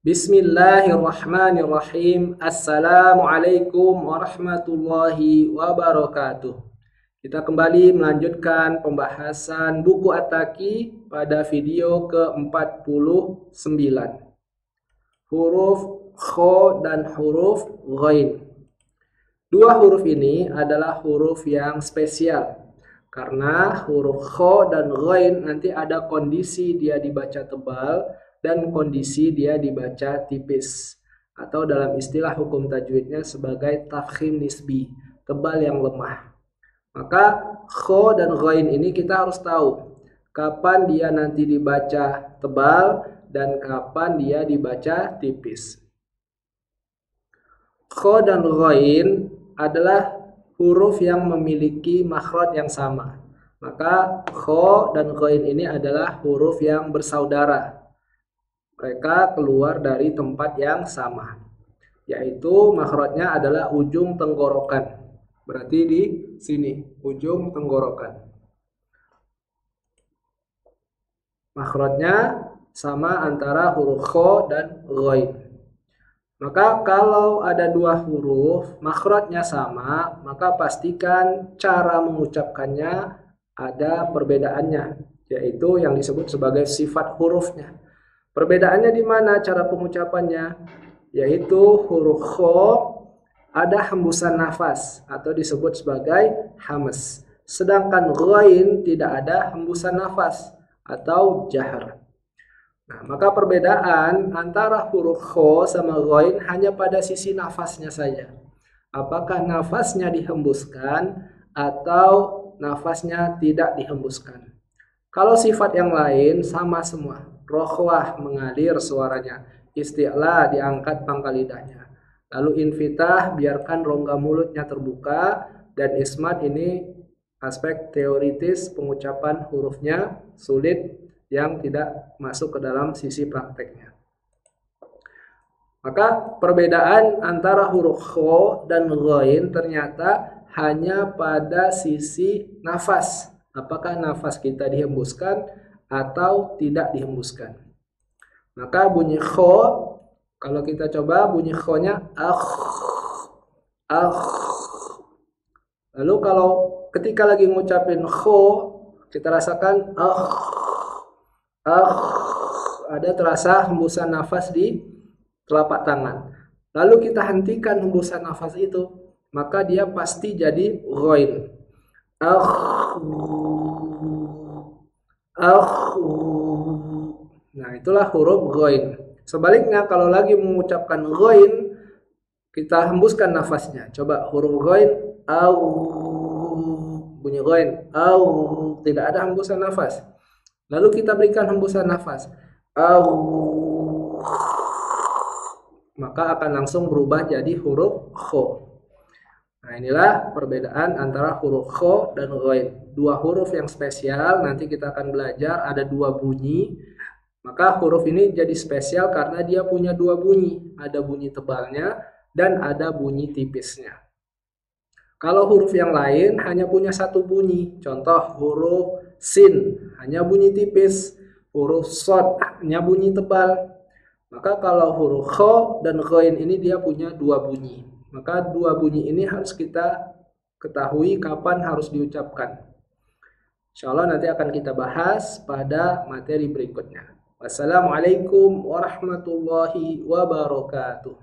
Bismillahirrahmanirrahim. Assalamualaikum warahmatullahi wabarakatuh. Kita kembali melanjutkan pembahasan buku At-Taki pada video ke-49. Huruf kho dan huruf ghain. Dua huruf ini adalah huruf yang spesial. Karena huruf kho dan ghain nanti ada kondisi dia dibaca tebal dan kondisi dia dibaca tipis, atau dalam istilah hukum tajwidnya sebagai tafkhim nisbi, tebal yang lemah. Maka kho dan ghain ini kita harus tahu kapan dia nanti dibaca tebal dan kapan dia dibaca tipis. Kho dan ghain adalah huruf yang memiliki makhraj yang sama. Maka kho dan ghain ini adalah huruf yang bersaudara. Mereka keluar dari tempat yang sama, yaitu makhrajnya adalah ujung tenggorokan. Berarti di sini, ujung tenggorokan. Makhrajnya sama antara huruf kho dan ghain. Maka kalau ada dua huruf, makhrajnya sama, maka pastikan cara mengucapkannya ada perbedaannya, yaitu yang disebut sebagai sifat hurufnya. Perbedaannya di mana cara pengucapannya? Yaitu huruf kho ada hembusan nafas atau disebut sebagai hamas. Sedangkan ghain tidak ada hembusan nafas atau jahar. Nah, maka perbedaan antara huruf kho sama ghain hanya pada sisi nafasnya saja. Apakah nafasnya dihembuskan atau nafasnya tidak dihembuskan? Kalau sifat yang lain sama semua. Rokhwah mengalir suaranya, isti'la diangkat pangkal lidahnya. Lalu infitah biarkan rongga mulutnya terbuka, dan ismat ini aspek teoritis pengucapan hurufnya sulit yang tidak masuk ke dalam sisi prakteknya. Maka perbedaan antara huruf kho dan ghain ternyata hanya pada sisi nafas. Apakah nafas kita dihembuskan atau tidak dihembuskan. Maka bunyi kho, kalau kita coba bunyi kho-nya akh. Lalu kalau ketika lagi ngucapin kho, kita rasakan akh. Ada terasa hembusan nafas di telapak tangan. Lalu kita hentikan hembusan nafas itu, maka dia pasti jadi ghain. Nah, itulah huruf ghain. Sebaliknya kalau lagi mengucapkan ghain, kita hembuskan nafasnya. Coba huruf ghain, bunyi ghain, tidak ada hembusan nafas. Lalu kita berikan hembusan nafas, maka akan langsung berubah jadi huruf kho. Nah, inilah perbedaan antara huruf kho dan ghain. Dua huruf yang spesial, nanti kita akan belajar ada dua bunyi. Maka huruf ini jadi spesial karena dia punya dua bunyi. Ada bunyi tebalnya dan ada bunyi tipisnya. Kalau huruf yang lain hanya punya satu bunyi. Contoh huruf sin hanya bunyi tipis. Huruf shod hanya bunyi tebal. Maka kalau huruf kho dan ghain ini dia punya dua bunyi. Maka dua bunyi ini harus kita ketahui kapan harus diucapkan. Insya Allah nanti akan kita bahas pada materi berikutnya. Wassalamualaikum warahmatullahi wabarakatuh.